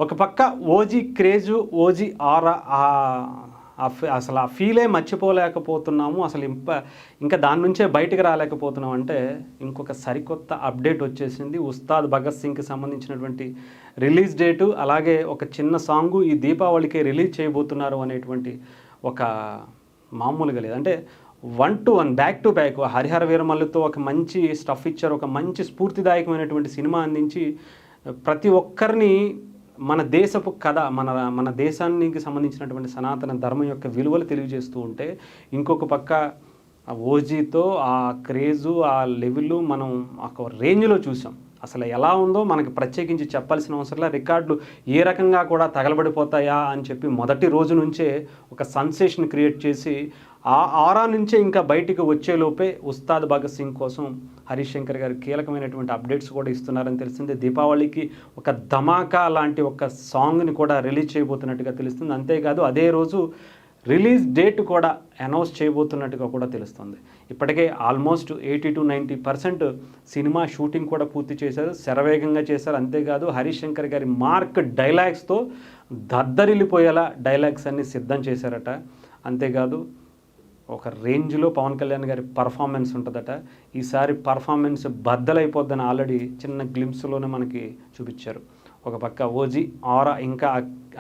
ఒక పక్క OG craze, OG ఆరా అసలు ఆ ఫీలే మర్చిపోలేకపోతున్నాము. అసలు ఇంకా దాని నుంచే బయటికి రాలేకపోతున్నాం అంటే ఇంకొక సరికొత్త అప్డేట్ వచ్చేసింది. ఉస్తాద్ భగత్ సింగ్కి సంబంధించినటువంటి రిలీజ్ డేటు, అలాగే ఒక చిన్న సాంగు ఈ దీపావళికే రిలీజ్ చేయబోతున్నారు అనేటువంటి ఒక మామూలుగా లేదు. అంటే 1 to 1 back to back Harihara వీరమల్లుతో ఒక మంచి స్టఫ్ ఇచ్చారు. ఒక మంచి స్ఫూర్తిదాయకమైనటువంటి సినిమా అందించి ప్రతి ఒక్కరిని మన దేశపు కథ, మన దేశానికి సంబంధించినటువంటి సనాతన ధర్మం యొక్క విలువలు తెలియజేస్తూ ఉంటే, ఇంకొక పక్క ఓజీతో ఆ క్రేజు, ఆ లెవెల్ మనం ఒక రేంజ్లో చూసాం. అసలు ఎలా ఉందో మనకి ప్రత్యేకించి చెప్పాల్సిన అవసరంలా. రికార్డులు ఏ రకంగా కూడా తగలబడిపోతాయా అని చెప్పి మొదటి రోజు నుంచే ఒక సెన్సేషన్ క్రియేట్ చేసి ఆ ఆరా నుంచే ఇంకా బయటికి వచ్చేలోపే ఉస్తాద్ భగత్ సింగ్ కోసం హరీష్ శంకర్ గారు కీలకమైనటువంటి అప్డేట్స్ కూడా ఇస్తున్నారని తెలిసిందే. దీపావళికి ఒక ధమాకా లాంటి ఒక సాంగ్ని కూడా రిలీజ్ చేయబోతున్నట్టుగా తెలుస్తుంది. అంతేకాదు అదే రోజు రిలీజ్ డేట్ కూడా అనౌన్స్ చేయబోతున్నట్టుగా కూడా తెలుస్తుంది. ఇప్పటికే ఆల్మోస్ట్ 80 to 90% సినిమా షూటింగ్ కూడా పూర్తి చేశారు, శరవేగంగా చేశారు. అంతేకాదు హరీష్ శంకర్ గారి మార్క్ డైలాగ్స్తో దద్దరిల్లిపోయేలా డైలాగ్స్ అన్ని సిద్ధం చేశారట. అంతేకాదు ఒక రేంజ్లో పవన్ కళ్యాణ్ గారి పర్ఫార్మెన్స్ ఉంటుందట. ఈసారి పర్ఫార్మెన్స్ బద్దలైపోద్దని ఆల్రెడీ చిన్న గ్లిమ్స్లోనే మనకి చూపించారు. ఒక పక్క ఓజీ ఆరా ఇంకా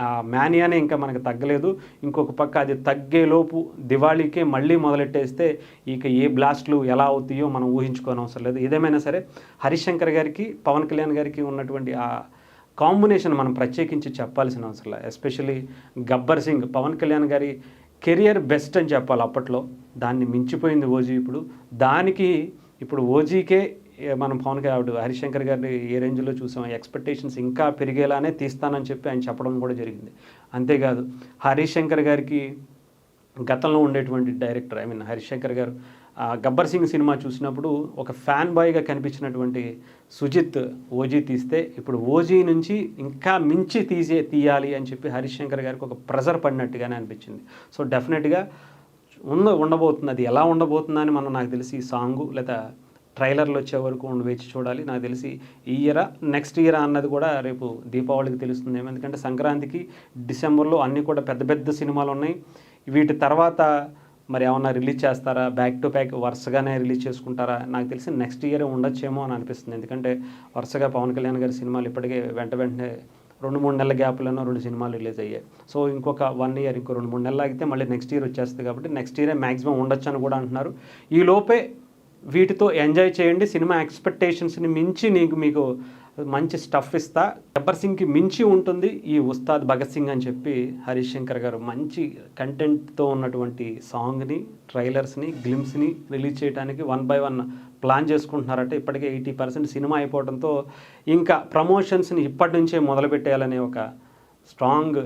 ఆ మ్యానియానే ఇంకా మనకు తగ్గలేదు. ఇంకొక పక్క అది తగ్గేలోపు దివాళీకే మళ్ళీ మొదలెట్టేస్తే ఇక ఏ బ్లాస్ట్లు ఎలా అవుతాయో మనం ఊహించుకోని అవసరం లేదు. ఏదేమైనా సరే హరీష్ శంకర్ గారికి, పవన్ కళ్యాణ్ గారికి ఉన్నటువంటి ఆ కాంబినేషన్ మనం ప్రత్యేకించి చెప్పాల్సిన అవసరం లేదు. ఎస్పెషల్లీ గబ్బర్ సింగ్, పవన్ కళ్యాణ్ గారి కెరియర్ బెస్ట్ అని చెప్పాలి అప్పట్లో. దాన్ని మించిపోయింది ఓజీ ఇప్పుడు. దానికి ఇప్పుడు ఓజీకే మనం హరీష్ శంకర్ గారిని ఏ రేంజ్లో చూసాం, ఎక్స్పెక్టేషన్స్ ఇంకా పెరిగేలానే తీస్తానని చెప్పి ఆయన చెప్పడం కూడా జరిగింది. అంతేకాదు హరీష్ శంకర్ గారికి గతంలో ఉండేటువంటి డైరెక్టర్, హరీష్ శంకర్ గారు గబ్బర్ సింగ్ సినిమా చూసినప్పుడు ఒక ఫ్యాన్ బాయ్గా కనిపించినటువంటి సుజిత్ ఓజీ తీస్తే, ఇప్పుడు ఓజీ నుంచి ఇంకా మించి తీయాలి అని చెప్పి హరీష్ శంకర్ గారికి ఒక ప్రెజర్ పడినట్టుగానే అనిపించింది. సో డెఫినెట్గా ఉండబోతుంది. అది ఎలా ఉండబోతుందని నాకు తెలిసి ఈ సాంగు లేదా ట్రైలర్లు వచ్చే వరకు వేచి చూడాలి. నాకు తెలిసి ఈ ఇయరా నెక్స్ట్ ఇయర్ అన్నది కూడా రేపు దీపావళికి తెలుస్తుంది. ఎందుకంటే సంక్రాంతికి డిసెంబర్లో అన్నీ కూడా పెద్ద పెద్ద సినిమాలు ఉన్నాయి. వీటి తర్వాత మరి ఏమన్నా రిలీజ్ చేస్తారా, బ్యాక్ టు బ్యాక్ వరుసగానే రిలీజ్ చేసుకుంటారా? నాకు తెలిసి నెక్స్ట్ ఇయర్ ఉండొచ్చేమో అని అనిపిస్తుంది. ఎందుకంటే వరుసగా పవన్ కళ్యాణ్ గారి సినిమాలు ఇప్పటికే వెంటనే 2-3 నెలల గ్యాప్లోనో 2 సినిమాలు రిలీజ్ అయ్యాయి. సో ఇంకొక 1 year, ఇంకో 2-3 నెలలు ఆగితే మళ్ళీ నెక్స్ట్ ఇయర్ వచ్చేస్తుంది. కాబట్టి నెక్స్ట్ ఇయరే మ్యాక్సిమం ఉండొచ్చు అని కూడా అంటున్నారు. ఈ లోపే వీటితో ఎంజాయ్ చేయండి. సినిమా ఎక్స్పెక్టేషన్స్ని మించి మీకు మంచి స్టఫ్ ఇస్తా, గబ్బర్ సింగ్కి మించి ఉంటుంది ఈ ఉస్తాద్ భగత్ సింగ్ అని చెప్పి హరీష్ శంకర్ గారు మంచి కంటెంట్తో ఉన్నటువంటి సాంగ్ని, ట్రైలర్స్ని, గ్లిమ్స్ని రిలీజ్ చేయడానికి 1 by 1 ప్లాన్ చేసుకుంటున్నారట. ఇప్పటికే 80% సినిమా అయిపోవడంతో ఇంకా ప్రమోషన్స్ని ఇప్పటి నుంచే మొదలుపెట్టేయాలనే ఒక స్ట్రాంగ్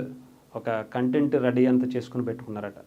కంటెంట్ రెడీ అంతా చేసుకుని పెట్టుకున్నారట.